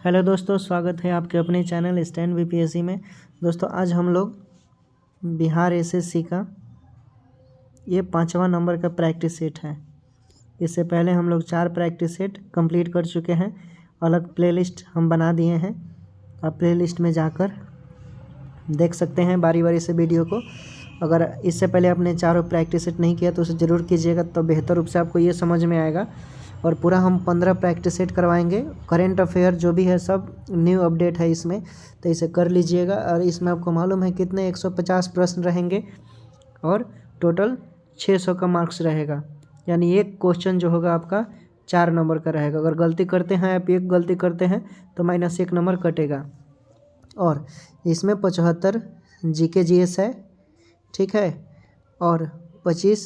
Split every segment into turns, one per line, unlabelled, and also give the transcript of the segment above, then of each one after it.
Hello दोस्तों, स्वागत है आपके अपने चैनल स्टैंड बीपीएससी में। दोस्तों आज हम लोग बिहार एसएससी का ये 5वां नंबर का प्रैक्टिस सेट है। इससे पहले हम लोग 4 प्रैक्टिस सेट कंप्लीट कर चुके हैं। अलग प्लेलिस्ट हम बना दिए हैं, आप प्लेलिस्ट में जाकर देख सकते हैं बारी बारी से वीडियो को। अगर इससे पहले आपने चारों प्रैक्टिस सेट नहीं किया तो उसे ज़रूर कीजिएगा, तो बेहतर रूप से आपको ये समझ में आएगा। और पूरा हम 15 प्रैक्टिस सेट करवाएंगे। करेंट अफेयर जो भी है सब न्यू अपडेट है इसमें, तो इसे कर लीजिएगा। और इसमें आपको मालूम है कितने 150 प्रश्न रहेंगे और टोटल 600 का मार्क्स रहेगा। यानी एक क्वेश्चन जो होगा आपका 4 नंबर का रहेगा। अगर गलती करते हैं आप, एक गलती करते हैं तो -1 नंबर कटेगा। और इसमें 75 जीके जीएस है, ठीक है, और 25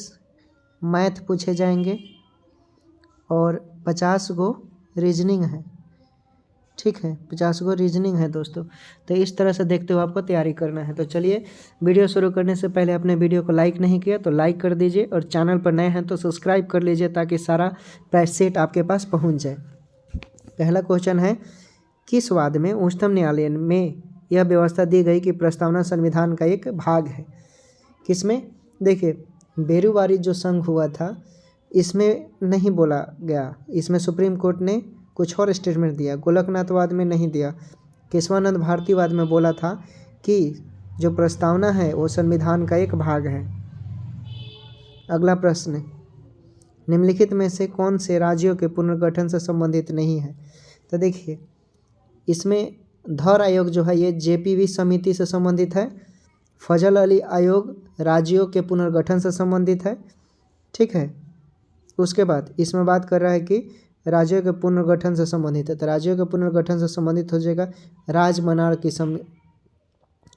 मैथ पूछे जाएंगे और 50 गो रीजनिंग है, ठीक है, 50 गो रीजनिंग है दोस्तों। तो इस तरह से देखते हुए आपको तैयारी करना है। तो चलिए, वीडियो शुरू करने से पहले आपने वीडियो को लाइक नहीं किया तो लाइक कर दीजिए, और चैनल पर नए हैं तो सब्सक्राइब कर लीजिए ताकि सारा प्रैक्टिस सेट आपके पास पहुंच जाए। पहला क्वेश्चन है, किस वाद में उच्चतम न्यायालय में यह व्यवस्था दी गई कि प्रस्तावना संविधान का एक भाग है? किसमें? देखिए, बेरुवारी जो संघ हुआ था इसमें नहीं बोला गया, इसमें सुप्रीम कोर्ट ने कुछ और स्टेटमेंट दिया। गोलकनाथवाद में नहीं दिया। केशवानंद भारतीवाद में बोला था कि जो प्रस्तावना है वो संविधान का एक भाग है। अगला प्रश्न, निम्नलिखित में से कौन से राज्यों के पुनर्गठन से संबंधित नहीं है? तो देखिए, इसमें धौर आयोग जो है ये जेपीवी समिति से संबंधित है। फजल अली आयोग राज्यों के पुनर्गठन से संबंधित है, ठीक है। उसके बाद इसमें बात कर रहा है कि राज्यों के पुनर्गठन से संबंधित है, तो राज्यों के पुनर्गठन से संबंधित हो जाएगा राजमनार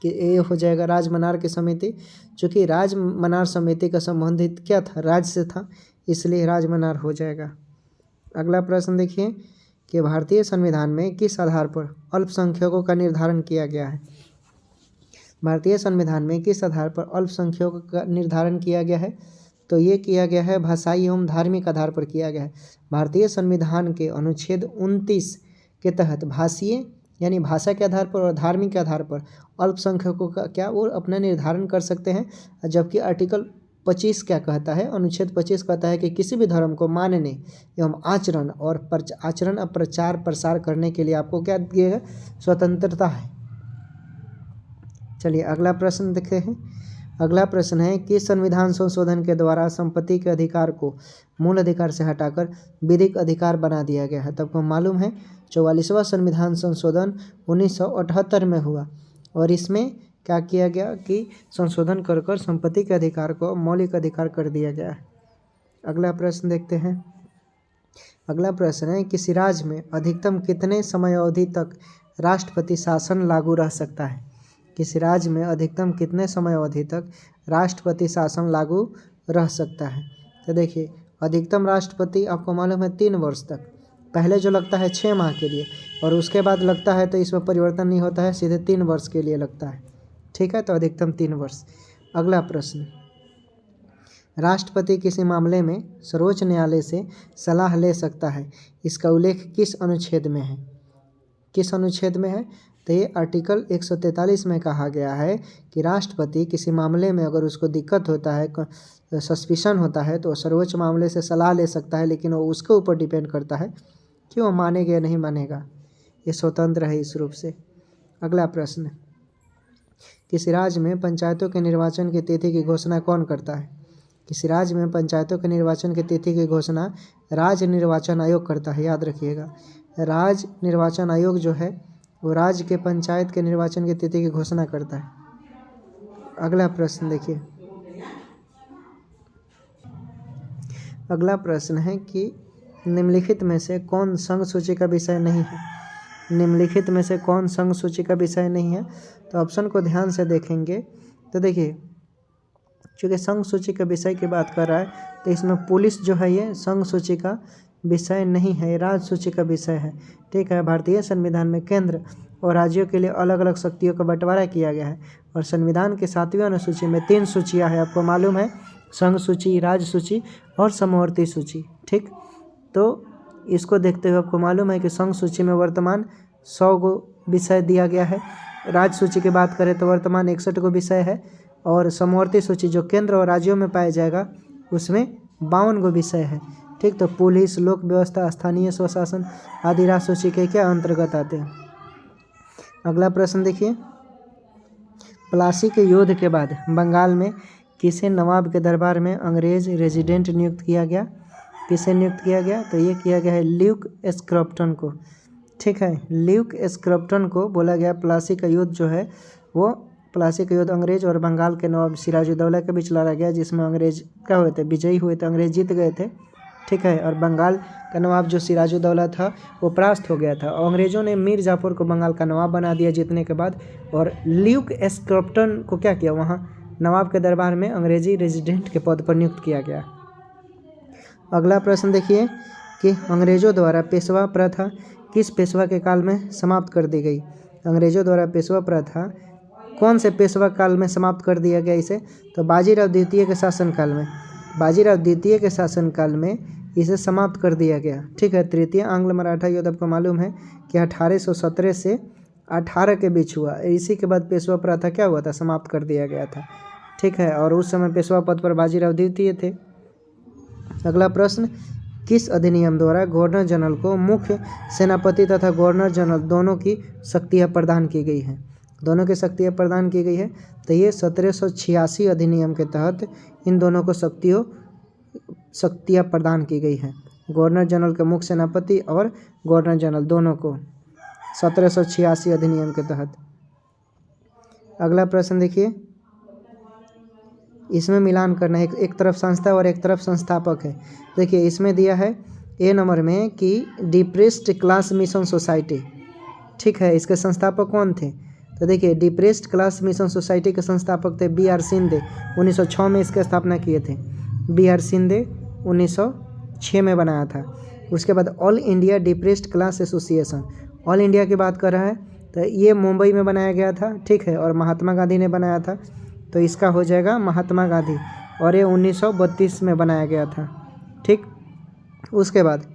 की ये हो जाएगा राजमनार की समिति। चूँकि राजमनार समिति का संबंधित क्या था, राज्य से था, इसलिए राजमनार हो जाएगा। अगला प्रश्न देखिए कि भारतीय संविधान में किस आधार पर अल्पसंख्यकों का निर्धारण किया गया है? भारतीय संविधान में किस आधार पर अल्पसंख्यकों का निर्धारण किया गया है? तो ये किया गया है भाषाई एवं धार्मिक आधार पर किया गया है। भारतीय संविधान के अनुच्छेद 29 के तहत भाषीय यानी भाषा के आधार पर और धार्मिक के आधार पर अल्पसंख्यकों का क्या वो अपना निर्धारण कर सकते हैं। जबकि आर्टिकल 25 क्या कहता है? अनुच्छेद 25 कहता है कि किसी भी धर्म को मानने एवं आचरण और प्रचार प्रसार करने के लिए आपको क्या दिएगा? स्वतंत्रता है। चलिए अगला प्रश्न देखते हैं। अगला प्रश्न है कि संविधान संशोधन के द्वारा संपत्ति के अधिकार को मूल अधिकार से हटाकर विधिक अधिकार बना दिया गया है। तब को मालूम है 44वां संविधान संशोधन 1978 में हुआ, और इसमें क्या किया गया कि संशोधन कर संपत्ति के अधिकार को मौलिक अधिकार कर दिया गया है। अगला प्रश्न देखते हैं। अगला प्रश्न है, किसी राज्य में अधिकतम कितने समय अवधि तक राष्ट्रपति शासन लागू रह सकता है? किसी राज्य में अधिकतम कितने समय अवधि तक राष्ट्रपति शासन लागू रह सकता है? तो देखिए, अधिकतम राष्ट्रपति आपको मालूम है 3 वर्ष तक। पहले जो लगता है 6 माह के लिए, और उसके बाद लगता है तो इसमें परिवर्तन नहीं होता है, सीधे 3 वर्ष के लिए लगता है, ठीक है। तो अधिकतम 3 वर्ष। अगला प्रश्न, राष्ट्रपति किसी मामले में सर्वोच्च न्यायालय से सलाह ले सकता है, इसका उल्लेख किस अनुच्छेद में है? किस अनुच्छेद में है? तो ये आर्टिकल 143 में कहा गया है कि राष्ट्रपति किसी मामले में अगर उसको दिक्कत होता है, सस्पिशन होता है, तो सर्वोच्च मामले से सलाह ले सकता है, लेकिन वो उसके ऊपर डिपेंड करता है कि वो मानेगा या नहीं मानेगा। ये स्वतंत्र है इस रूप से। अगला प्रश्न, किसी राज्य में पंचायतों के निर्वाचन की तिथि की घोषणा कौन करता है? किसी राज्य में पंचायतों के निर्वाचन की तिथि की घोषणा राज्य निर्वाचन आयोग करता है, याद रखिएगा। राज्य निर्वाचन आयोग जो है वो राज्य के पंचायत के निर्वाचन की तिथि की घोषणा करता है। अगला प्रश्न देखिए। अगला प्रश्न है कि निम्नलिखित में से कौन संघ सूची का विषय नहीं है? निम्नलिखित में से कौन संघ सूची का विषय नहीं है? तो ऑप्शन को ध्यान से देखेंगे तो देखिए, चूँकि संघ सूची के विषय की बात कर रहा है तो इसमें पुलिस जो है ये संघ सूची का विषय नहीं है, राज्य सूची का विषय है, ठीक है। भारतीय संविधान में केंद्र और राज्यों के लिए अलग अलग शक्तियों का बंटवारा किया गया है, और संविधान के 7वें अनुसूची में 3 सूचियाँ हैं, आपको मालूम है, संघ सूची, राज्य सूची और समवर्ती सूची, ठीक। तो इसको देखते हुए आपको मालूम है कि संघ सूची में वर्तमान 100 गो विषय दिया गया है। राज्य सूची की बात करें तो वर्तमान 61 गो विषय है, और समवर्ती सूची जो केंद्र और राज्यों में पाया जाएगा उसमें 52 गो विषय है। ठीक, तो पुलिस, लोक व्यवस्था, स्थानीय स्वशासन आदि राज्य सूची के क्या अंतर्गत आते हैं। अगला प्रश्न देखिए, प्लासी के युद्ध के बाद बंगाल में किसे नवाब के दरबार में अंग्रेज रेजिडेंट नियुक्त किया गया। किसे नियुक्त किया गया, तो ये किया गया है ल्यूक स्क्रॉप्टन को। ठीक है, ल्यूक स्क्रॉप्टन को बोला गया। प्लासी का युद्ध जो है वो, प्लासी का युद्ध अंग्रेज और बंगाल के नवाब सिराजुद्दौला के बीच लड़ा गया, जिसमें अंग्रेज क्या हुए थे, विजयी हुए थे, अंग्रेज जीत गए थे। ठीक है, और बंगाल का नवाब जो सिराजुद्दौला था वो परास्त हो गया था, और अंग्रेज़ों ने मीर जाफर को बंगाल का नवाब बना दिया जीतने के बाद, और ल्यूक स्क्रॉप्टन को क्या किया, वहाँ नवाब के दरबार में अंग्रेजी रेजिडेंट के पद पर नियुक्त किया गया। अगला प्रश्न देखिए कि अंग्रेज़ों द्वारा पेशवा प्रथा किस पेशवा के काल में समाप्त कर दी गई। अंग्रेज़ों द्वारा पेशवा प्रथा कौन से पेशवा काल में समाप्त कर दिया गया इसे, तो बाजीराव द्वितीय के शासनकाल में। बाजीराव द्वितीय के शासनकाल में इसे समाप्त कर दिया गया। ठीक है, तृतीय आंग्ल मराठा युद्ध आपको मालूम है कि 1817 से 18 के बीच हुआ। इसी के बाद पेशवा प्रथा क्या हुआ था, समाप्त कर दिया गया था। ठीक है, और उस समय पेशवा पद पर बाजीराव द्वितीय थे। अगला प्रश्न, किस अधिनियम द्वारा गवर्नर जनरल को मुख्य सेनापति तथा गवर्नर जनरल दोनों की शक्तियाँ प्रदान की गई हैं। दोनों की शक्तियाँ प्रदान की गई है, तो ये 1786 अधिनियम के तहत इन दोनों को शक्तियाँ प्रदान की गई हैं। गवर्नर जनरल के मुख्य सेनापति और गवर्नर जनरल दोनों को 1786 अधिनियम के तहत। अगला प्रश्न देखिए, इसमें मिलान करना है, एक तरफ संस्था और एक तरफ संस्थापक है। देखिए इसमें दिया है ए नंबर में कि डिप्रेस्ड क्लास मिशन सोसाइटी। ठीक है, इसके संस्थापक कौन थे, तो देखिए डिप्रेस्ड क्लास मिशन सोसाइटी के संस्थापक थे बी आर शिंदे। 1906 में इसकी स्थापना किए थे बी आर शिंदे, 1906 में बनाया था। उसके बाद all India depressed class association, all India की बात कर रहा है, तो ये मुंबई में बनाया गया था। ठीक है, और महात्मा गांधी ने बनाया था, तो इसका हो जाएगा महात्मा गांधी, और ये 1932 में बनाया गया था। ठीक, उसके बाद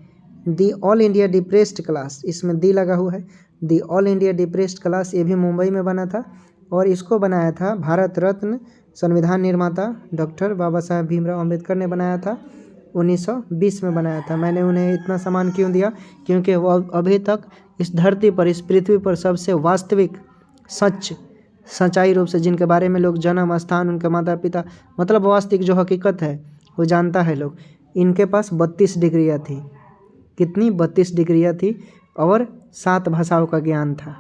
the all India depressed class, इसमें दी लगा हुआ है, the all India depressed class, ये भी मुंबई में बना था, और इसको बनाया था भारत रत्न संविधान निर्माता डॉक्टर बाबा साहेब भीमराव अम्बेडकर ने बनाया था। 1920 में बनाया था। मैंने उन्हें इतना सम्मान क्यों दिया, क्योंकि वो अभी तक इस धरती पर, इस पृथ्वी पर सबसे वास्तविक सच्चाई रूप से, जिनके बारे में लोग जन्म स्थान, उनके माता पिता, मतलब वास्तविक जो हकीकत है वो जानता है लोग। इनके पास 32 डिग्रियाँ थी। कितनी, 32 डिग्रियाँ थी, और 7 भाषाओं का ज्ञान था।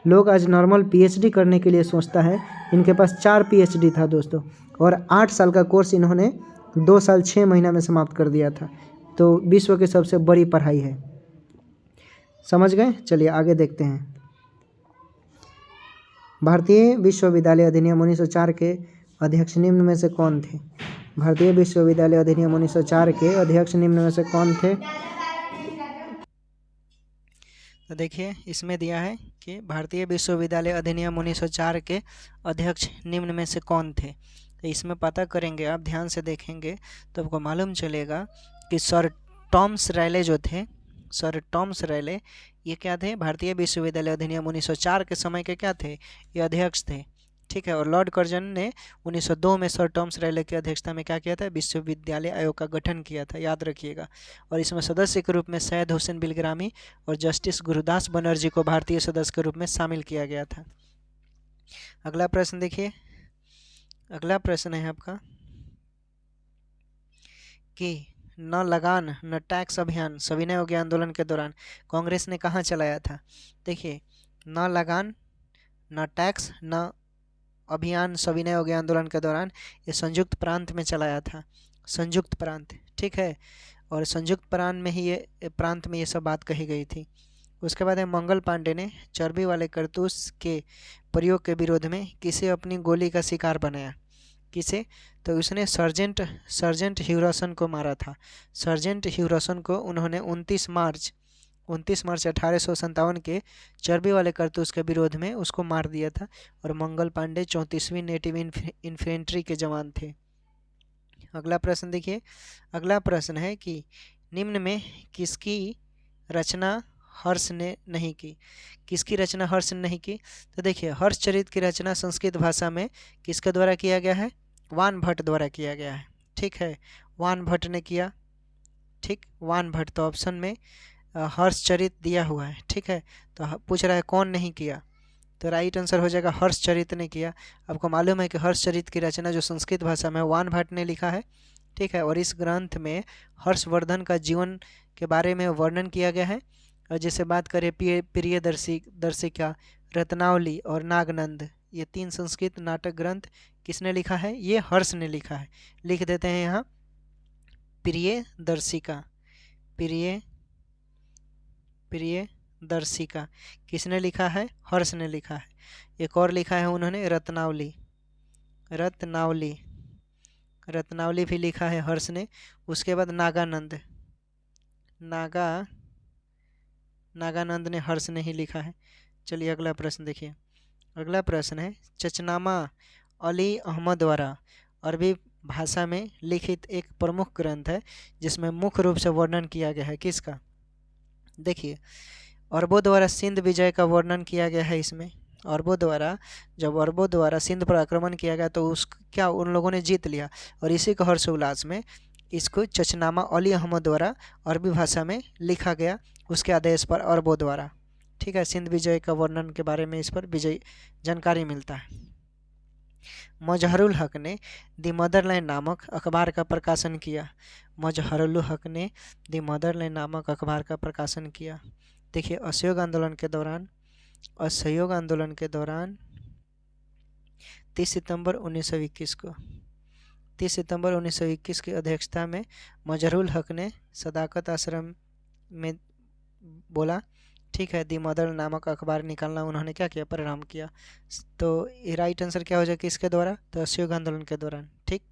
लोग आज नॉर्मल पीएचडी करने के लिए सोचता है, इनके पास 4 पीएचडी था दोस्तों, और 8 साल का कोर्स इन्होंने 2 साल 6 महीना में समाप्त कर दिया था। तो विश्व की सबसे बड़ी पढ़ाई है। समझ गए, चलिए आगे देखते हैं। भारतीय विश्वविद्यालय अधिनियम 1904 के अध्यक्ष निम्न में से कौन थे। भारतीय विश्वविद्यालय अधिनियम 1904 के अध्यक्ष निम्न में से कौन थे, तो देखिए इसमें दिया है कि भारतीय विश्वविद्यालय अधिनियम 1904 के अध्यक्ष निम्न में से कौन थे। तो इसमें पता करेंगे, आप ध्यान से देखेंगे तो आपको मालूम चलेगा कि सर टॉमस रैले जो थे, सर टॉमस रैले, ये क्या थे, भारतीय विश्वविद्यालय अधिनियम 1904 के समय के क्या थे, ये अध्यक्ष थे। ठीक है, और लॉर्ड कर्जन ने 1902 में सर टॉमस रैले की अध्यक्षता में क्या किया था, विश्वविद्यालय आयोग का गठन किया था, याद रखिएगा। और इसमें सदस्य के रूप में सैयद हुसैन बिलग्रामी और जस्टिस गुरुदास बनर्जी को भारतीय सदस्य के रूप में शामिल किया गया था। अगला प्रश्न देखिए, अगला प्रश्न है आपका कि न लगान न टैक्स अभियान सविनय अवज्ञा आंदोलन के दौरान कांग्रेस ने कहाँ चलाया था। देखिए, न लगान न टैक्स न अभियान सविनय अवज्ञा आंदोलन के दौरान ये संयुक्त प्रांत में चलाया था, संयुक्त प्रांत। ठीक है, और संयुक्त प्रांत में ये सब बात कही गई थी। उसके बाद है मंगल पांडे ने चर्बी वाले कारतूस के प्रयोग के विरोध में किसे अपनी गोली का शिकार बनाया, किसे, तो उसने सर्जेंट ह्यूरसन को मारा था। सर्जेंट ह्यूरसन को उन्होंने 29 मार्च 1857 के चर्बी वाले कारतूस के विरोध में उसको मार दिया था। और मंगल पांडे 34वीं नेटिव इन्फेंट्री के जवान थे। अगला प्रश्न देखिए, अगला प्रश्न है कि निम्न में किसकी रचना हर्ष ने नहीं की। किसकी रचना हर्ष ने नहीं की? तो देखिए हर्षचरित की रचना संस्कृत भाषा में किसके द्वारा किया गया है? वान भट्ट द्वारा किया गया है। ठीक है, वान भट्ट ने किया। ठीक, वान भट्ट। तो ऑप्शन में हर्षचरित दिया हुआ है। ठीक है, तो पूछ रहा है कौन नहीं किया, तो राइट आंसर हो जाएगा हर्षचरित ने किया। आपको मालूम है कि हर्षचरित की रचना जो संस्कृत भाषा में वान भट्ट ने लिखा है। ठीक है, और इस ग्रंथ में हर्षवर्धन का जीवन के बारे में वर्णन किया गया है। और जैसे बात करें प्रियदर्शिका, रत्नावली और नागनंद, ये 3 संस्कृत नाटक ग्रंथ किसने लिखा है? ये हर्ष ने लिखा है। लिख देते हैं यहाँ प्रियदर्शिका, प्रियदर्शिका किसने लिखा है? हर्ष ने लिखा है। एक और लिखा है उन्होंने रत्नावली भी लिखा है हर्ष ने। उसके बाद नागानंद ने हर्ष ने ही लिखा है। चलिए अगला प्रश्न देखिए। अगला प्रश्न है चचनामा अली अहमद द्वारा अरबी भाषा में लिखित एक प्रमुख ग्रंथ है जिसमें मुख्य रूप से वर्णन किया गया है किसका? देखिए अरबों द्वारा सिंध विजय का वर्णन किया गया है इसमें। जब अरबों द्वारा सिंध पर आक्रमण किया गया तो क्या उन लोगों ने जीत लिया, और इसी का हर्षोल्लास में इसको चचनामा अली अहमद द्वारा अरबी भाषा में लिखा गया, उसके आदेश पर अरबों द्वारा। ठीक है, सिंध विजय का वर्णन के बारे में इस पर विजय जानकारी मिलता है। मजहरुल हक ने द मदरलैंड नामक अखबार का प्रकाशन किया। मजहरुल हक ने द मदरलैंड नामक अखबार का प्रकाशन किया। देखिए असहयोग आंदोलन के दौरान 30 सितंबर 1921 की अध्यक्षता में मजहरुल हक ने सदाकत आश्रम में बोला। ठीक है, दी मदर नामक अखबार निकालना उन्होंने क्या किया? प्रारंभ किया। तो ये राइट आंसर क्या हो जाएगा किसके द्वारा? तो असहयोग आंदोलन के दौरान। ठीक,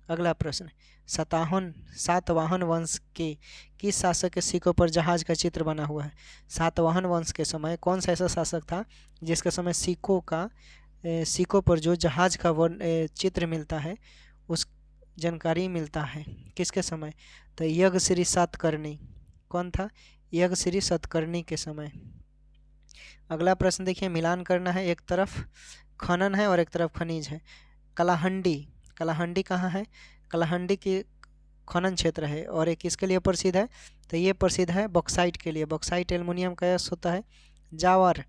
अगला प्रश्न, सातवाहन वंश के किस शासक के सिक्कों पर जहाज का चित्र बना हुआ है? सातवाहन वंश के समय कौन सा ऐसा शासक था जिसके समय सिक्कों पर जो जहाज का चित्र मिलता है, उस जानकारी मिलता है किसके समय? तो यज्ञश्री सातकर्णी। कौन था? यज्ञश्री सातकर्णी के समय। अगला प्रश्न देखिए, मिलान करना है। एक तरफ खनन है और एक तरफ खनिज है। कलाहंडी कहाँ है? कलाहंडी की खनन क्षेत्र है, और एक किसके लिए प्रसिद्ध है? तो ये प्रसिद्ध है बॉक्साइट के लिए। बॉक्साइट एल्युमिनियम का होता है। जावर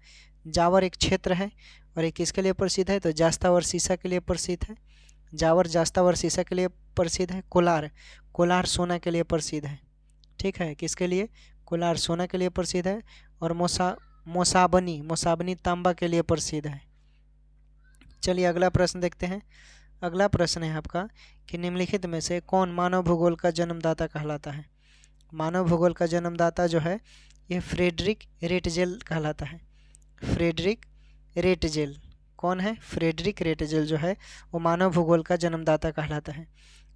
एक क्षेत्र है, और एक किसके लिए प्रसिद्ध है? तो जास्तावर शीशा के लिए प्रसिद्ध है। जास्तावर शीशा के लिए प्रसिद्ध है। कोलार सोना के लिए प्रसिद्ध है। ठीक है, किसके लिए? कोलार सोना के लिए प्रसिद्ध है। और मोसाबनी तांबा के लिए प्रसिद्ध है। चलिए अगला प्रश्न देखते हैं। अगला प्रश्न है आपका कि निम्नलिखित में से कौन मानव भूगोल का जन्मदाता कहलाता है? मानव भूगोल का जन्मदाता जो है ये फ्रेडरिक रेटजेल कहलाता है। फ्रेडरिक रेटजेल कौन है? फ्रेडरिक रेटजेल जो है वो मानव भूगोल का जन्मदाता कहलाता है।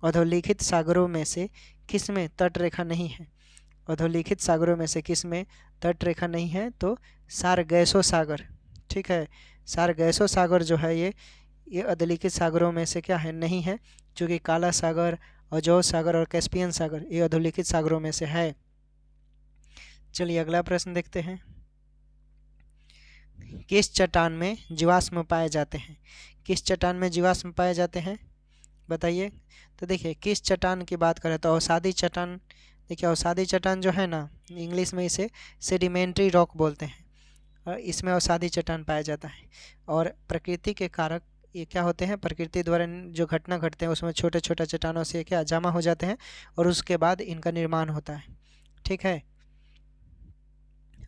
अधोलिखित सागरों में से किस में तटरेखा नहीं है? अधोलिखित सागरों में से किस में तटरेखा नहीं है? तो सारगैसो सागर। ठीक है, सारगैसो सागर जो है ये अधोलिखित सागरों में से क्या है? नहीं है, क्योंकि काला सागर, अजोव सागर और कैस्पियन सागर ये अधोलिखित सागरों में से है। चलिए अगला प्रश्न देखते हैं। किस चट्टान में जीवाश्म पाए जाते हैं? किस चट्टान में जीवाश्म पाए जाते हैं बताइए। तो देखिए किस चट्टान की बात करें तो अवसादी चट्टान। देखिए अवसादी चट्टान जो है ना, इंग्लिश में इसे सेडिमेंट्री रॉक बोलते हैं, और इसमें अवसादी चट्टान पाया जाता है। और प्रकृति के कारक ये क्या होते हैं? प्रकृति द्वारा जो घटना घटते हैं उसमें छोटे छोटे चट्टानों से क्या जमा हो जाते हैं, और उसके बाद इनका निर्माण होता है। ठीक है,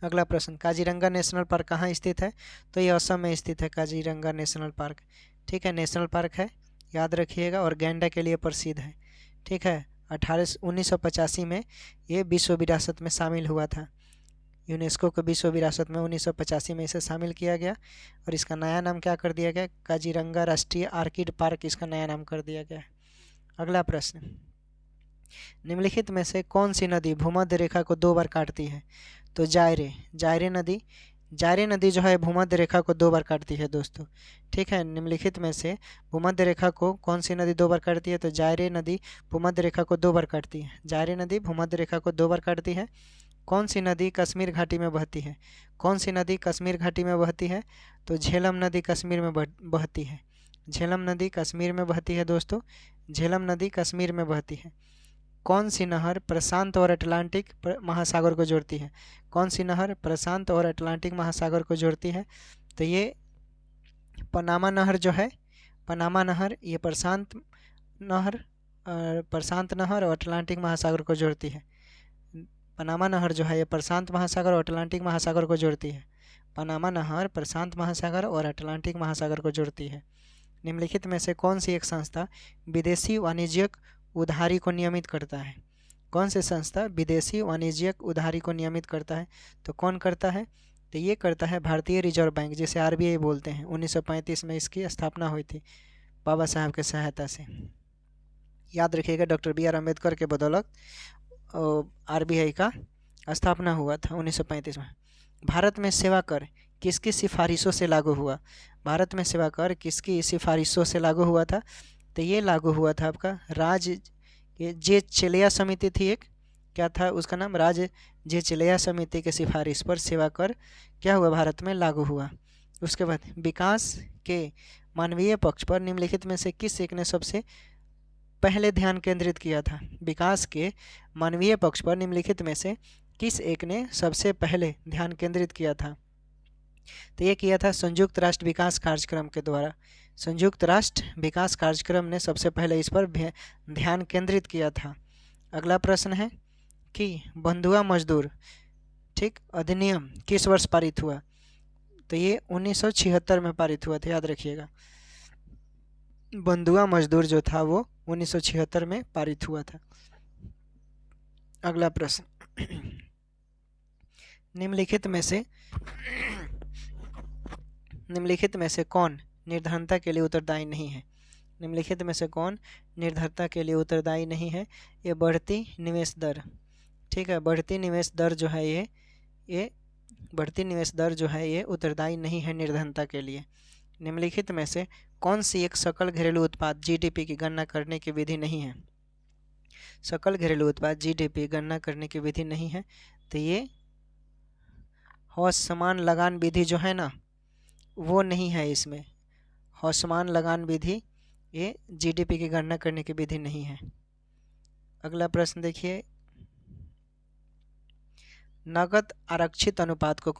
अगला प्रश्न, काजीरंगा नेशनल पार्क कहाँ स्थित है? तो ये असम में स्थित है काजीरंगा नेशनल पार्क। ठीक है, नेशनल पार्क है, याद रखिएगा, और गैंडा के लिए प्रसिद्ध है। ठीक है, 1985 में ये विश्व विरासत में शामिल हुआ था। यूनेस्को को विश्व विरासत में 1985 में इसे शामिल किया गया, और इसका नया नाम क्या कर दिया गया? काजीरंगा राष्ट्रीय आर्किड पार्क इसका नया नाम कर दिया गया। अगला प्रश्न, निम्नलिखित में से कौन सी नदी भूमध्य रेखा को 2 बार काटती है? तो जायरे नदी जो है भूमध्य रेखा को 2 बार काटती है दोस्तों। ठीक है, निम्नलिखित में से भूमध्य रेखा को कौन सी नदी 2 बार काटती है? तो जायरे नदी भूमध्य रेखा को 2 बार काटती है। जायरे नदी भूमध्य रेखा को 2 बार काटती है। कौन सी नदी कश्मीर घाटी में बहती है? कौन सी नदी कश्मीर घाटी में बहती है? तो झेलम नदी कश्मीर में बहती है। झेलम नदी कश्मीर में बहती है दोस्तों, झेलम नदी कश्मीर में बहती है। कौन सी नहर प्रशांत और अटलांटिक महासागर को जोड़ती है? कौन सी नहर प्रशांत और अटलांटिक महासागर को जोड़ती है? तो ये पनामा नहर जो है, पनामा नहर, ये प्रशांत नहर और अटलांटिक महासागर को जोड़ती है। पनामा नहर जो है ये प्रशांत महासागर और अटलांटिक महासागर को जोड़ती है। पनामा नहर प्रशांत महासागर और अटलांटिक महासागर को जोड़ती है। निम्नलिखित में से कौन सी एक संस्था विदेशी वाणिज्यिक उधारी को नियमित करता है? कौन सी संस्था विदेशी वाणिज्यिक उधारी को नियमित करता है? तो कौन करता है? तो ये करता है भारतीय रिजर्व बैंक, जिसे RBI बोलते हैं। 1935 में इसकी स्थापना हुई थी बाबा साहब के सहायता से। याद रखिएगा, डॉक्टर BR अम्बेडकर के बदौलत RBI का स्थापना हुआ था 1935 में। भारत में सेवा कर किसकी सिफारिशों से लागू हुआ? भारत में सेवा कर किसकी सिफारिशों से लागू हुआ था? तो ये लागू हुआ था आपका जे चेलिया समिति थी एक, क्या था उसका नाम? जे चेलिया समिति के सिफारिश पर सेवा कर क्या हुआ? भारत में लागू हुआ। उसके बाद विकास के मानवीय पक्ष पर निम्नलिखित में से किस एक ने सबसे पहले ध्यान केंद्रित किया था? विकास के मानवीय पक्ष पर निम्नलिखित में से किस एक ने सबसे पहले ध्यान केंद्रित किया था? तो ये किया था संयुक्त राष्ट्र विकास कार्यक्रम के द्वारा। संयुक्त राष्ट्र विकास कार्यक्रम ने सबसे पहले इस पर ध्यान केंद्रित किया था। अगला प्रश्न है कि बंधुआ मजदूर अधिनियम किस वर्ष पारित हुआ? तो ये 1976 में पारित हुआ था, याद रखिएगा। बंधुआ मजदूर जो था वो 1976 में पारित हुआ था। अगला प्रश्न, निम्नलिखित में से कौन निर्धनता के लिए उत्तरदायी नहीं है? निम्नलिखित में से कौन निर्धनता के लिए उत्तरदायी नहीं है? ये बढ़ती निवेश दर, ठीक है, बढ़ती निवेश दर जो है ये बढ़ती निवेश दर जो है ये उत्तरदायी नहीं है निर्धनता के लिए। निम्नलिखित में से कौन सी एक सकल घरेलू उत्पाद GDP की गणना करने की विधि नहीं है? सकल घरेलू उत्पाद GDP गणना करने की विधि नहीं है। तो ये हौसमान लगान विधि जो है ना, वो नहीं है इसमें। हौसमान लगान विधि ये GDP की गणना करने की विधि नहीं है। अगला प्रश्न देखिए, नगद आरक्षित अनुपात को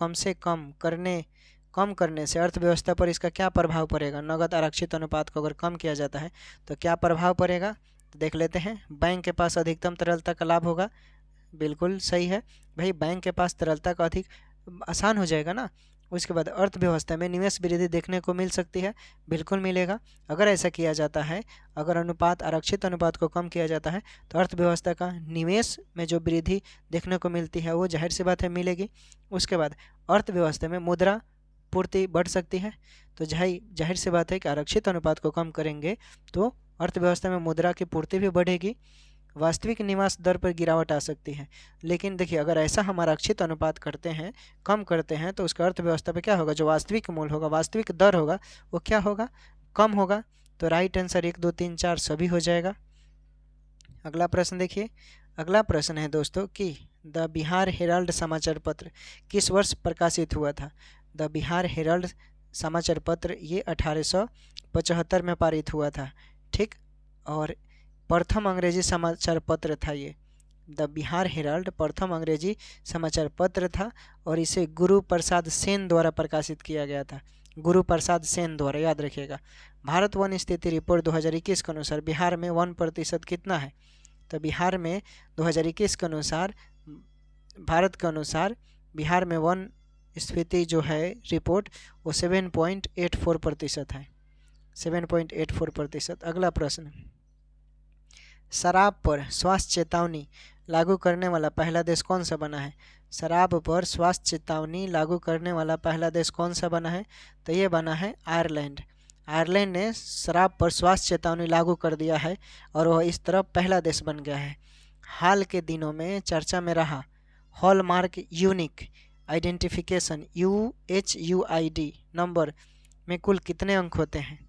कम करने से अर्थव्यवस्था पर इसका क्या प्रभाव पड़ेगा? नगद आरक्षित अनुपात को अगर कम किया जाता है तो क्या प्रभाव पड़ेगा? तो देख लेते हैं। बैंक के पास अधिकतम तरलता का लाभ होगा, बिल्कुल सही है भाई, बैंक के पास तरलता का अधिक आसान हो जाएगा ना। उसके बाद अर्थव्यवस्था में निवेश वृद्धि देखने को मिल सकती है, बिल्कुल मिलेगा। अगर ऐसा किया जाता है, अगर आरक्षित अनुपात को कम किया जाता है तो अर्थव्यवस्था का निवेश में जो वृद्धि देखने को मिलती है वो जाहिर सी बात है मिलेगी। उसके बाद अर्थव्यवस्था में मुद्रा पूर्ति बढ़ सकती है, तो जाहिर सी बात है कि आरक्षित अनुपात को कम करेंगे तो अर्थव्यवस्था में मुद्रा की पूर्ति भी बढ़ेगी, वास्तविक निवास दर पर गिरावट आ सकती है। लेकिन देखिए, अगर ऐसा हम आरक्षित अनुपात करते हैं, कम करते हैं, तो उसका अर्थव्यवस्था पे क्या होगा? जो वास्तविक मूल्य होगा, वास्तविक दर होगा, वो क्या होगा? कम होगा। तो राइट आंसर 1, 2, 3, 4 सभी हो जाएगा। अगला प्रश्न देखिए, अगला प्रश्न है दोस्तों कि द बिहार हेराल्ड समाचार पत्र किस वर्ष प्रकाशित हुआ था? द बिहार हेराल्ड समाचार पत्र ये 1875 में पारित हुआ था, ठीक। और प्रथम अंग्रेजी समाचार पत्र था ये। द बिहार हेराल्ड प्रथम अंग्रेजी समाचार पत्र था और इसे गुरु प्रसाद सेन द्वारा प्रकाशित किया गया था। गुरु प्रसाद सेन द्वारा, याद रखिएगा। भारत वन स्थिति रिपोर्ट 2021 के अनुसार बिहार में 1% कितना है? तो बिहार में 2021 के अनुसार, भारत के अनुसार बिहार में वन स्थिति जो है रिपोर्ट वो 7.84% है, 7.84%। अगला प्रश्न, शराब पर स्वास्थ्य चेतावनी लागू करने वाला पहला देश कौन सा बना है? शराब पर स्वास्थ्य चेतावनी लागू करने वाला पहला देश कौन सा बना है? तो ये बना है आयरलैंड। आयरलैंड ने शराब पर स्वास्थ्य चेतावनी लागू कर दिया है और वह इस तरह पहला देश बन गया है। हाल के दिनों में चर्चा में रहा hallmark unique identification UHUID number में कुल कितने अंक होते हैं?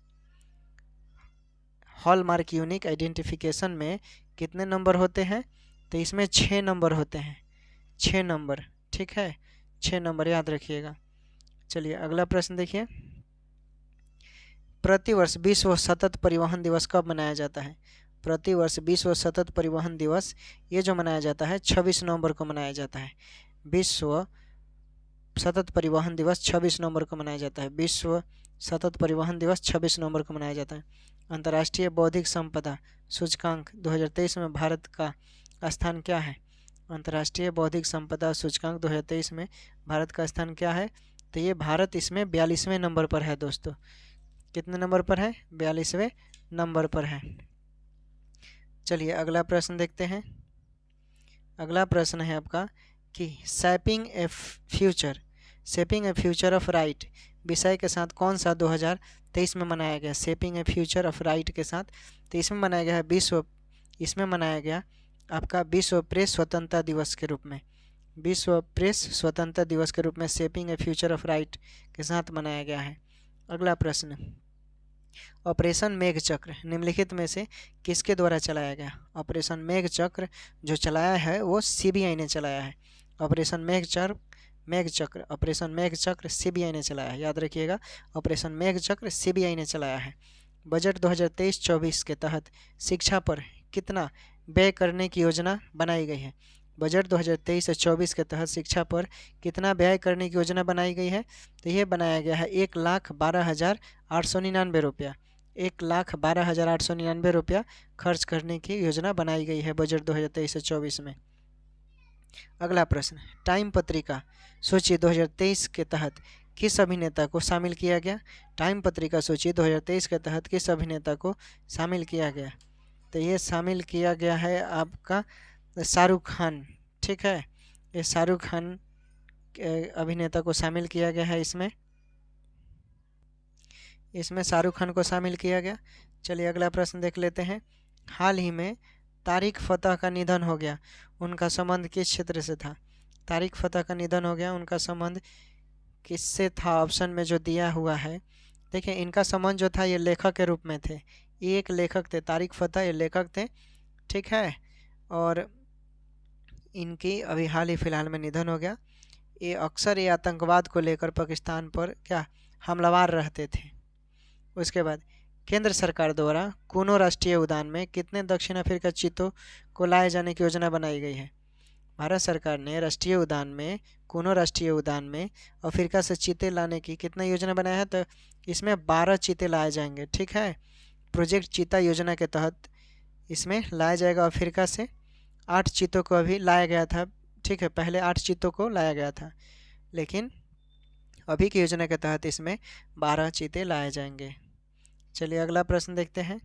हॉलमार्क यूनिक आइडेंटिफिकेशन में कितने नंबर होते हैं? तो इसमें 6 नंबर होते हैं, 6 नंबर, ठीक है, 6 नंबर याद रखिएगा। चलिए अगला प्रश्न देखिए, प्रतिवर्ष विश्व सतत परिवहन दिवस कब मनाया जाता है? प्रतिवर्ष विश्व सतत परिवहन दिवस ये जो मनाया जाता है 26 नवंबर को मनाया जाता है। विश्व सतत परिवहन दिवस 26 नवंबर को मनाया जाता है। विश्व सतत परिवहन दिवस 26 नवंबर को मनाया जाता है। अंतर्राष्ट्रीय बौद्धिक संपदा सूचकांक 2023 में भारत का स्थान क्या है? अंतर्राष्ट्रीय बौद्धिक संपदा सूचकांक 2023 में भारत का स्थान क्या है? तो ये भारत इसमें 42वें नंबर पर है दोस्तों। कितने नंबर पर है? 42वें नंबर पर है। चलिए अगला प्रश्न देखते हैं। अगला प्रश्न है आपका कि shaping A future of right विषय के साथ कौन सा 2023 में मनाया गया? Shaping A future of right के साथ तो इसमें मनाया गया है इसमें मनाया गया आपका विश्व प्रेस स्वतंत्रता दिवस के रूप में। विश्व प्रेस स्वतंत्रता दिवस के रूप में shaping A future of right के साथ मनाया गया है। अगला प्रश्न, ऑपरेशन मेघचक्र निम्नलिखित में से किसके द्वारा चलाया गया? ऑपरेशन मेघचक्र जो चलाया है वो सीबीआई ने चलाया है। ऑपरेशन मेघचक्र सीबीआई ने चलाया है, याद रखिएगा, ऑपरेशन मेघचक्र सीबीआई ने चलाया है। बजट 2023-24 के तहत शिक्षा पर कितना व्यय करने की योजना बनाई गई है? बजट 2023-24 के तहत शिक्षा पर कितना व्यय करने की योजना बनाई गई है? तो ये बनाया गया है 1,12,899 रुपया। 1,12,899 रुपया खर्च करने की योजना बनाई गई है बजट 2023-24 में। अगला प्रश्न, टाइम पत्रिका सूची 2023 के तहत किस अभिनेता को शामिल किया गया? टाइम पत्रिका सूची 2023 के तहत किस अभिनेता को शामिल किया गया? तो ये शामिल किया गया है आपका शाहरुख खान, ठीक है, ये शाहरुख खान अभिनेता को शामिल किया गया है। इसमें शाहरुख खान को शामिल किया गया। चलिए अगला प्रश्न देख लेते हैं। हाल ही में तारिक फ़तेह का निधन हो गया, उनका संबंध किस क्षेत्र से था? तारिक फ़तेह का निधन हो गया, उनका संबंध किससे था? ऑप्शन में जो दिया हुआ है, देखिए इनका संबंध जो था ये लेखक के रूप में थे। ये एक लेखक थे, तारिक फ़तेह ये लेखक थे, ठीक है, और इनकी अभी हाल ही फिलहाल में निधन हो गया। ये अक्सर ये आतंकवाद को लेकर पाकिस्तान पर क्या हमलावर रहते थे। उसके बाद केंद्र सरकार द्वारा कूनो राष्ट्रीय उद्यान में कितने दक्षिण अफ्रीका चीतों को लाए जाने की योजना बनाई गई है? भारत सरकार ने राष्ट्रीय उद्यान में कूनो राष्ट्रीय उद्यान में अफ्रीका से चीते लाने की कितना योजना बनाया है? तो इसमें 12 चीते लाए जाएंगे, ठीक है। प्रोजेक्ट चीता योजना के तहत इसमें लाया जाएगा अफ्रीका से 8 चीतों को अभी लाया गया था, ठीक है, पहले 8 चीतों को लाया गया था, लेकिन अभी की योजना के तहत इसमें 12 चीते लाए जाएंगे। चलिए अगला प्रश्न देखते हैं।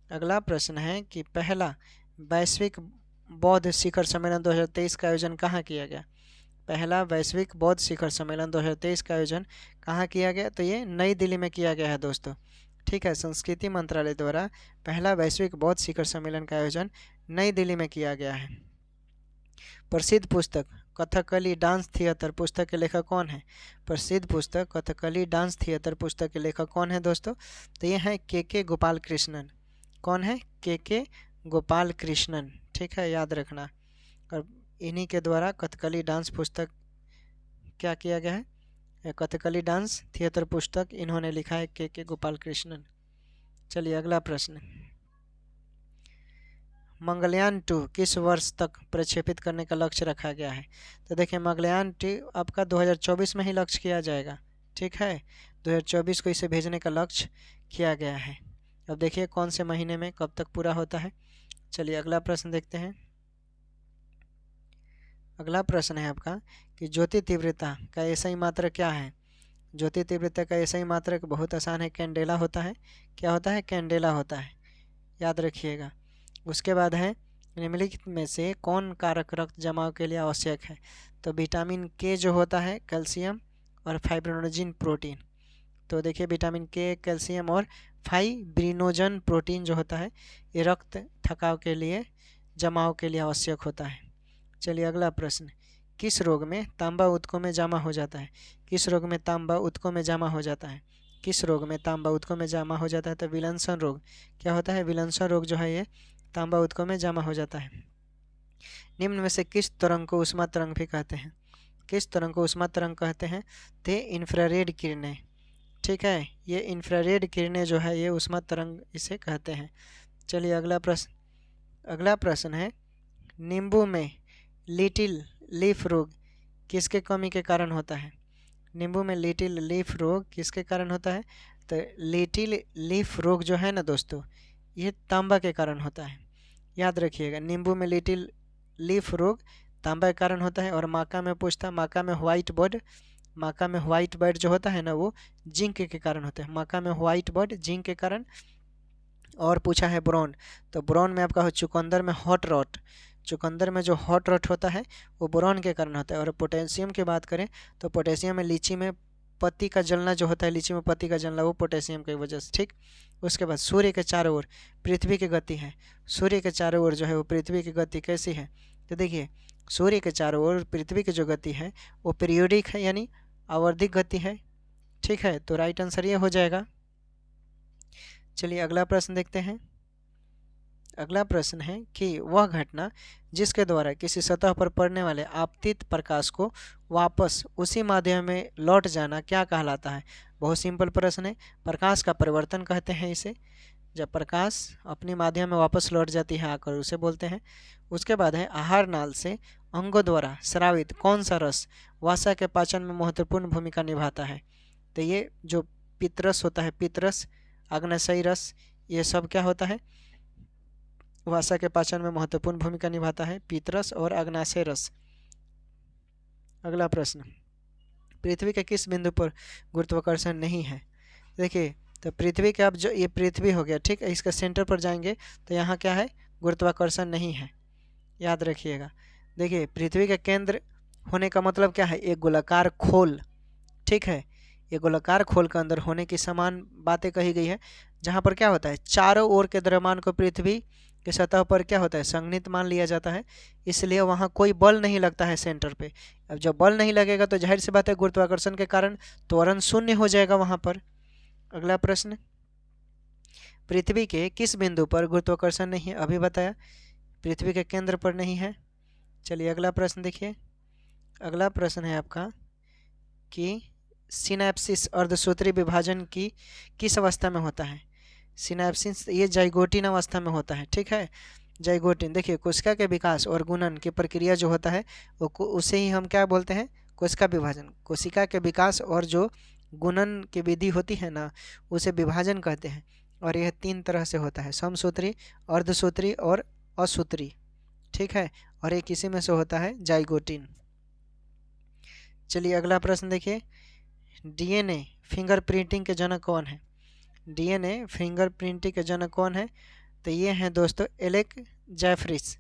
अगला प्रश्न है कि पहला वैश्विक बौद्ध शिखर सम्मेलन 2023 का आयोजन कहाँ किया गया? पहला वैश्विक बौद्ध शिखर सम्मेलन 2023 का आयोजन कहाँ किया गया? तो ये नई दिल्ली में किया गया है दोस्तों, ठीक है। संस्कृति मंत्रालय द्वारा पहला वैश्विक बौद्ध शिखर सम्मेलन का आयोजन नई दिल्ली में किया गया है। प्रसिद्ध पुस्तक कथकली डांस थिएटर पुस्तक के लेखक कौन है? प्रसिद्ध पुस्तक कथकली डांस थिएटर पुस्तक के लेखक कौन है दोस्तों? तो ये हैं के गोपाल कृष्णन। कौन है? के गोपाल कृष्णन, ठीक है, याद रखना। और इन्हीं के द्वारा कथकली डांस पुस्तक क्या किया गया है? कथकली डांस थिएटर पुस्तक इन्होंने लिखा है के गोपाल कृष्णन। चलिए अगला प्रश्न, मंगलयान 2 किस वर्ष तक प्रक्षेपित करने का लक्ष्य रखा गया है? तो देखिए मंगलयान 2 आपका 2024 में ही लक्ष्य किया जाएगा, ठीक है, 2024 को इसे भेजने का लक्ष्य किया गया है। अब देखिए कौन से महीने में कब तक पूरा होता है। चलिए अगला प्रश्न देखते हैं। अगला प्रश्न है आपका कि ज्योति तीव्रता का एसआई मात्रक क्या है? ज्योति तीव्रता का एसआई मात्रक बहुत आसान है, कैंडेला होता है। क्या होता है? कैंडेला होता है, याद रखिएगा। उसके बाद है निम्नलिखित में से कौन कारक रक्त जमाव के लिए आवश्यक है? तो विटामिन के जो होता है, कैल्शियम और फाइब्रिनोजन प्रोटीन। तो देखिए विटामिन के, कैल्शियम और फाइब्रिनोजन प्रोटीन जो होता है ये रक्त थकाव के लिए, जमाव के लिए आवश्यक होता है। चलिए अगला प्रश्न, किस रोग में तांबा ऊतकों में जमा हो जाता है? किस रोग में तांबा ऊतकों में जमा हो जाता है? किस रोग में तांबा ऊतकों में जमा हो जाता है? तो विलंसन रोग। क्या होता है? विलंसन रोग जो है ये तांबा ऊतकों में जमा हो जाता है। निम्न में से किस तरंग को ऊष्मा तरंग भी कहते हैं? किस तरंग को ऊष्मा तरंग कहते हैं? तो इंफ्रारेड किरणें। ठीक है, ये इंफ्रारेड किरणें जो है ये ऊष्मा तरंग इसे कहते हैं। चलिए अगला प्रश्न है, नींबू में लिटिल लीफ रोग किसके कमी के कारण होता है? नींबू में लिटिल लीफ रोग किसके कारण होता है? तो लिटिल लीफ रोग जो है ना दोस्तों, ये तांबा के कारण होता है। याद रखिएगा, नींबू में लिटिल लीफ रोग तांबा के कारण होता है। और माका में पूछता, माका में व्हाइट बर्ड जो होता है ना वो जिंक के कारण होता है। माका में व्हाइट बर्ड जिंक के कारण। और पूछा है ब्रोन, तो ब्रोन में आपका चुकंदर में हॉट रॉट, चुकंदर में जो हॉट रॉट होता है वो बोरॉन के कारण होता है। और पोटेशियम की बात करें तो पोटेशियम में लीची में पत्ती का जलना जो होता है, लीची में पत्ती का जलना वो पोटेशियम की वजह से। ठीक, उसके बाद सूर्य के चारों ओर पृथ्वी की गति है। सूर्य के चारों ओर जो है वो पृथ्वी की गति कैसी है? तो देखिए, सूर्य के चारों ओर पृथ्वी की जो गति है वो पीरियोडिक है, यानी आवर्धिक गति है। ठीक है, तो राइट आंसर ये हो जाएगा। चलिए अगला प्रश्न देखते हैं। अगला प्रश्न है कि वह घटना जिसके द्वारा किसी सतह पर पड़ने वाले आपतित प्रकाश को वापस उसी माध्यम में लौट जाना क्या कहलाता है? बहुत सिंपल प्रश्न है, प्रकाश का परिवर्तन कहते हैं इसे। जब प्रकाश अपनी माध्यम में वापस लौट जाती है आकर, उसे बोलते हैं। उसके बाद है, आहार नाल से अंगों द्वारा स्रावित कौन सा रस वसा के पाचन में महत्वपूर्ण भूमिका निभाता है? तो ये जो पित्तरस होता है, पित्तरस, अग्न्याशयी रस, ये सब क्या होता है? वसा के पाचन में महत्वपूर्ण भूमिका निभाता है, पित्तरस और अग्न्याशय रस। अगला प्रश्न, पृथ्वी के किस बिंदु पर गुरुत्वाकर्षण नहीं है? देखिए, तो पृथ्वी के अब जो ये पृथ्वी हो गया, ठीक है, इसका सेंटर पर जाएंगे तो यहाँ क्या है? गुरुत्वाकर्षण नहीं है। याद रखिएगा। देखिए, पृथ्वी के केंद्र होने का मतलब क्या है? एक गोलाकार खोल। ठीक है, ये गोलाकार खोल के अंदर होने की समान बातें कही गई है, जहाँ पर क्या होता है? चारों ओर के द्रव्यमान को पृथ्वी की सतह पर क्या होता है? संघनित मान लिया जाता है, इसलिए वहाँ कोई बल नहीं लगता है सेंटर पे। अब जब बल नहीं लगेगा तो जाहिर सी बात है गुरुत्वाकर्षण के कारण त्वरण शून्य हो जाएगा वहाँ पर। अगला प्रश्न, पृथ्वी के किस बिंदु पर गुरुत्वाकर्षण नहीं है? अभी बताया, पृथ्वी के केंद्र पर नहीं है। चलिए अगला प्रश्न देखिए। अगला प्रश्न है आपका कि सिनैप्सिस अर्धसूत्री विभाजन की किस अवस्था में होता है? सिनैप्सिस ये जाइगोटिन अवस्था में होता है। ठीक है, जाइगोटिन। देखिए, कोशिका के विकास और गुणन की प्रक्रिया जो होता है वो उसे ही हम क्या बोलते हैं? कोशिका विभाजन। कोशिका के विकास और जो गुणन की विधि होती है ना, उसे विभाजन कहते हैं। और यह 3 तरह से होता है, समसूत्री, अर्धसूत्री और असूत्री। ठीक है, और एक इसी में से होता है जाइगोटिन। चलिए अगला प्रश्न देखिए, डीएनए फिंगरप्रिंटिंग के जनक कौन है? डीएनए फिंगरप्रिंटिंग के जनक कौन है? तो ये हैं दोस्तों एलेक जेफरिस।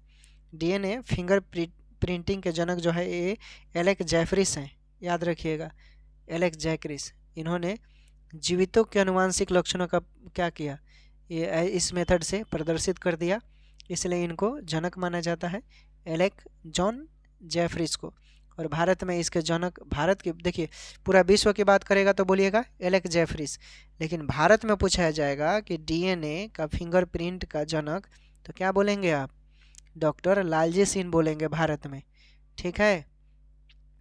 डीएनए फिंगरप्रिंटिंग के जनक जो है ये एलेक जेफरिस हैं। याद रखिएगा, एलेक जेफरिस। इन्होंने जीवितों के अनुवांशिक लक्षणों का क्या किया? ये इस मेथड से प्रदर्शित कर दिया, इसलिए इनको जनक माना जाता है, एलेक जॉन जेफरिस को। और भारत में इसके जनक, भारत के, देखिए पूरा विश्व की बात करेगा तो बोलिएगा एलेक जेफरिस, लेकिन भारत में पूछा जाएगा कि डीएनए का फिंगरप्रिंट का जनक, तो क्या बोलेंगे आप? डॉक्टर लालजी सिंह बोलेंगे भारत में। ठीक है,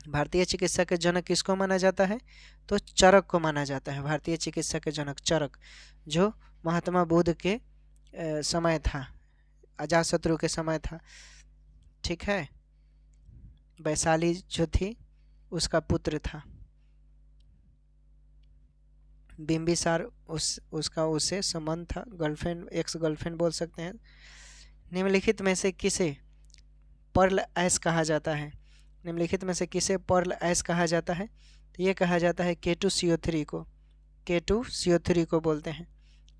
भारतीय चिकित्सा के जनक किसको माना जाता है? तो चरक को माना जाता है। भारतीय चिकित्सा के जनक चरक, जो महात्मा बुद्ध के समय था, अजातशत्रु के समय था। ठीक है, वैशाली जो थी उसका पुत्र था, बिंबिसार उसका उससे संबंध था, गर्लफ्रेंड, एक्स गर्लफ्रेंड बोल सकते हैं। निम्नलिखित में से किसे पर्ल ऐश कहा जाता है? निम्नलिखित में से किसे पर्ल ऐश कहा जाता है? तो ये कहा जाता है K2CO3 को, K2CO3 को बोलते हैं।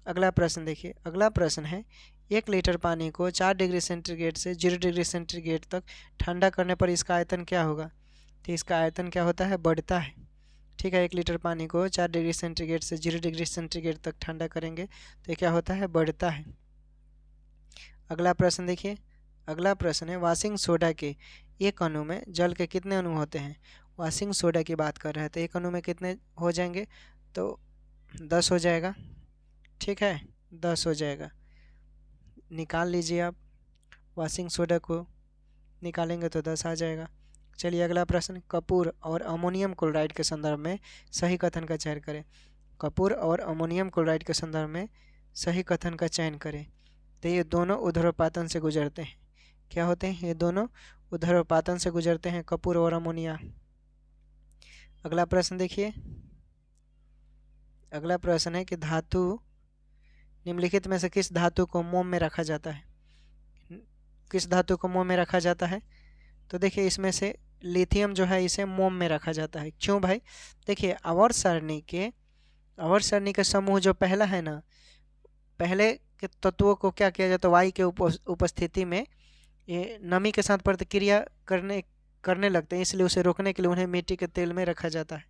अगला प्रश्न देखिए। अगला प्रश्न है, 1 लीटर पानी को 4 डिग्री सेंटीग्रेड से 0 डिग्री सेंटीग्रेड तक ठंडा करने पर इसका आयतन क्या होगा? तो इसका आयतन क्या होता है? बढ़ता है। ठीक है, 1 लीटर पानी को 4 डिग्री सेंटीग्रेड से 0 डिग्री सेंटीग्रेड तक ठंडा करेंगे तो क्या होता है? बढ़ता है। अगला प्रश्न देखिए। अगला प्रश्न है, वॉशिंग सोडा के एक अणु में जल के कितने अणु होते हैं? वॉशिंग सोडा की बात कर रहे हैं तो एक अणु में कितने हो जाएंगे? तो 10 हो जाएगा। ठीक है, 10 हो जाएगा। निकाल लीजिए आप वॉशिंग सोडा को। निकालेंगे तो 10 आ जाएगा। चलिए अगला प्रश्न, कपूर और अमोनियम क्लोराइड के संदर्भ में सही कथन का चयन करें। कपूर और अमोनियम क्लोराइड के संदर्भ में सही कथन का चयन करें। तो ये दोनों ऊर्ध्वपातन से गुजरते हैं। क्या होते हैं? ये दोनों ऊर्ध्वपातन से गुजरते हैं, कपूर और अमोनिया। अगला प्रश्न देखिए, अगला प्रश्न है कि धातु निम्नलिखित में से किस धातु को मोम में रखा जाता है? किस धातु को मोम में रखा जाता है? तो देखिए इसमें से लिथियम जो है इसे मोम में रखा जाता है। क्यों भाई? देखिए आवर्त सारणी के समूह जो पहला है ना, पहले के तत्वों को क्या किया जाता है? वायु के उपस्थिति में ये नमी के साथ प्रतिक्रिया करने लगते हैं, इसलिए उसे रोकने के लिए उन्हें मिट्टी के तेल में रखा जाता है,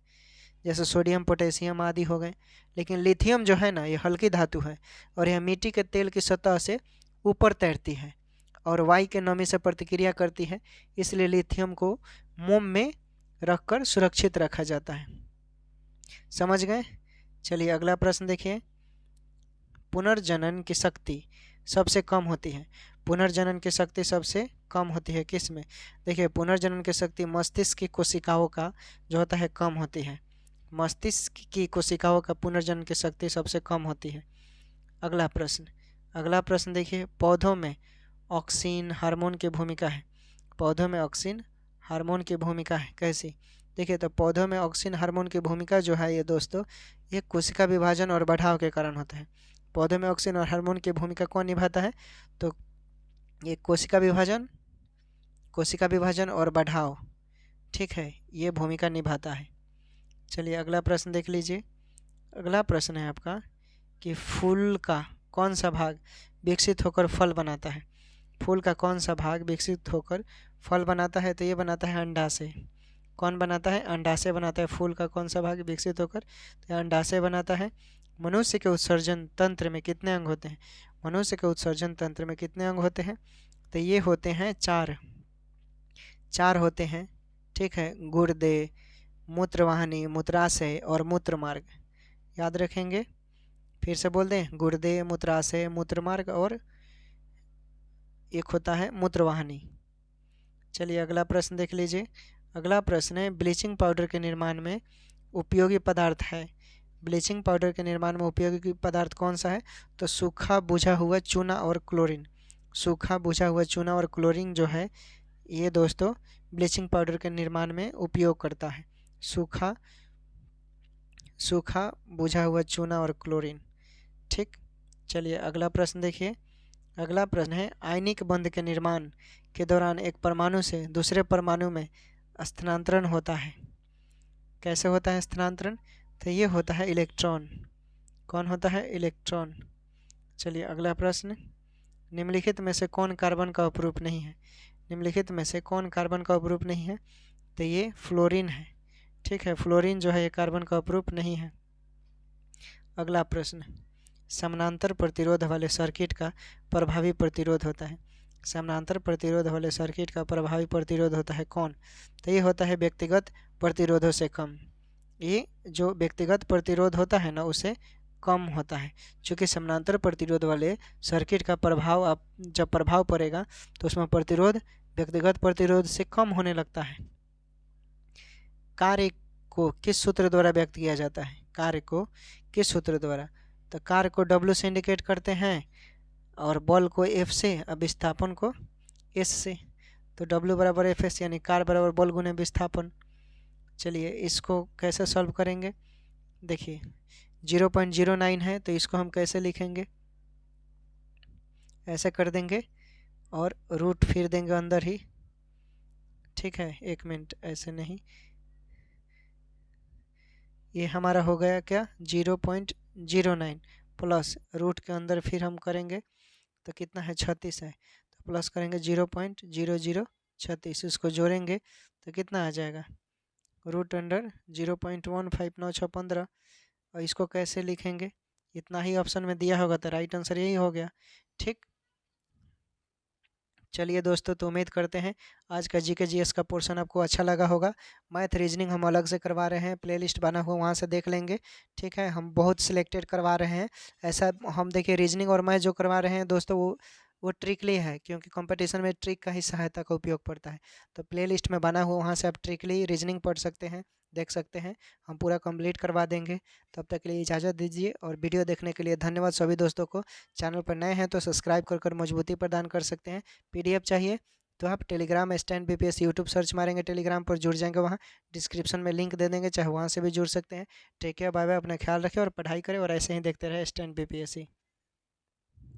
जैसे सोडियम पोटेशियम आदि हो गए। लेकिन लिथियम जो है ना, ये हल्की धातु है और यह मिट्टी के तेल की सतह से ऊपर तैरती है और वायु के नमी से प्रतिक्रिया करती है, इसलिए लिथियम को मोम में रखकर सुरक्षित रखा जाता है। समझ गए? चलिए अगला प्रश्न देखिए, पुनर्जनन की शक्ति सबसे कम होती है। पुनर्जनन की शक्ति सबसे कम होती है किस में? देखिए पुनर्जनन की शक्ति मस्तिष्क की कोशिकाओं का जो होता है कम होती है। मस्तिष्क की कोशिकाओं का पुनर्जनन की शक्ति सबसे कम होती है। अगला प्रश्न देखिए, पौधों में ऑक्सीन हार्मोन की भूमिका है। पौधों में ऑक्सीन हार्मोन की भूमिका है कैसी? देखिए तो पौधों में ऑक्सीन हार्मोन की भूमिका जो है ये दोस्तों, ये कोशिका विभाजन और बढ़ाव के कारण होता है। पौधों में ऑक्सीन और हार्मोन की भूमिका कौन निभाता है? तो ये कोशिका विभाजन और बढ़ाव, ठीक है, ये भूमिका निभाता है। चलिए अगला प्रश्न देख लीजिए। अगला प्रश्न है आपका कि फूल का कौन सा भाग विकसित होकर फल बनाता है? फूल का कौन सा भाग विकसित होकर फल बनाता है? तो ये बनाता है अंडाशय। कौन बनाता है? अंडाशय बनाता है। फूल का कौन सा भाग विकसित होकर? तो अंडाशय बनाता है। मनुष्य के उत्सर्जन तंत्र में कितने अंग होते हैं? मनुष्य के उत्सर्जन तंत्र में कितने अंग होते हैं? तो ये होते हैं 4 होते हैं, ठीक है। गुर्दे, मूत्रवाहिनी, मूत्राशय और मूत्रमार्ग, याद रखेंगे। फिर से बोल दें, गुर्दे, मूत्राशय, मूत्रमार्ग और एक होता है मूत्रवाहिनी। चलिए अगला प्रश्न देख लीजिए। अगला प्रश्न है, ब्लीचिंग पाउडर के निर्माण में उपयोगी पदार्थ है। ब्लीचिंग पाउडर के निर्माण में उपयोगी पदार्थ कौन सा है? तो सूखा बुझा हुआ चूना और क्लोरीन। सूखा बुझा हुआ चूना और क्लोरीन जो है ये दोस्तों ब्लीचिंग पाउडर के निर्माण में उपयोग करता है। सूखा बुझा हुआ चूना और क्लोरीन, ठीक। चलिए अगला प्रश्न देखिए। अगला प्रश्न है, आयनिक बंध के निर्माण के दौरान एक परमाणु से दूसरे परमाणु में स्थानांतरण होता है। कैसे होता है स्थानांतरण? तो ये होता है इलेक्ट्रॉन। कौन होता है? इलेक्ट्रॉन। चलिए अगला प्रश्न, निम्नलिखित में से कौन कार्बन का अपरूप नहीं है? निम्नलिखित में से कौन कार्बन का अपरूप नहीं है? तो ये फ्लोरीन है, ठीक है। फ्लोरीन जो है ये कार्बन का अपरूप नहीं है। अगला प्रश्न, समानांतर प्रतिरोध वाले सर्किट का प्रभावी प्रतिरोध होता है। समानांतर प्रतिरोध वाले सर्किट का प्रभावी प्रतिरोध होता है कौन? तो ये होता है व्यक्तिगत प्रतिरोधों से कम। ये जो व्यक्तिगत प्रतिरोध होता है ना उसे कम होता है, क्योंकि समानांतर प्रतिरोध वाले सर्किट का प्रभाव जब प्रभाव पड़ेगा तो उसमें प्रतिरोध व्यक्तिगत प्रतिरोध से कम होने लगता है। कार्य को किस सूत्र द्वारा व्यक्त किया जाता है? कार्य को किस सूत्र द्वारा? तो कार्य को W से इंडिकेट करते हैं और बल को F से और विस्थापन को S से। तो W बराबर Fs यानी कार्य बराबर बल गुने विस्थापन। चलिए इसको कैसे सॉल्व करेंगे? देखिए 0.09 है तो इसको हम कैसे लिखेंगे? ऐसे कर देंगे और रूट फिर देंगे अंदर ही, ठीक है। 1 मिनट, ऐसे नहीं, ये हमारा हो गया क्या 0.09 प्लस रूट के अंदर फिर हम करेंगे तो कितना है 36 है, तो प्लस करेंगे 0.0036, इसको जोड़ेंगे तो कितना आ जाएगा रूट अंडर 0.159615। और इसको कैसे लिखेंगे? इतना ही ऑप्शन में दिया होगा तो राइट आंसर यही हो गया, ठीक। चलिए दोस्तों, तो उम्मीद करते हैं आज का जीके जीएस का पोर्शन आपको अच्छा लगा होगा। मैथ रीजनिंग हम अलग से करवा रहे हैं, प्लेलिस्ट बना हुआ वहाँ से देख लेंगे, ठीक है। हम बहुत सिलेक्टेड करवा रहे हैं ऐसा। हम देखिए रीजनिंग और मैथ जो करवा रहे हैं दोस्तों वो वो ट्रिकली है, क्योंकि कंपटीशन में ट्रिक का ही सहायता का उपयोग पड़ता है। तो प्ले लिस्ट में बना हुआ, वहाँ से आप ट्रिकली रीजनिंग पढ़ सकते हैं, देख सकते हैं, हम पूरा कंप्लीट करवा देंगे। तब तक के लिए इजाज़त दीजिए, और वीडियो देखने के लिए धन्यवाद सभी दोस्तों को। चैनल पर नए हैं तो सब्सक्राइब कर मजबूती प्रदान कर सकते हैं। PDF चाहिए तो आप Telegram stand BPS YouTube search मारेंगे, टेलीग्राम पर जुड़ जाएंगे, वहाँ डिस्क्रिप्शन में लिंक दे देंगे, चाहे वहाँ से भी जुड़ सकते हैं। टेक केयर, बाय बाय, अपना ख्याल रखें और पढ़ाई करें, और ऐसे ही देखते रहे स्टैंड BPSC।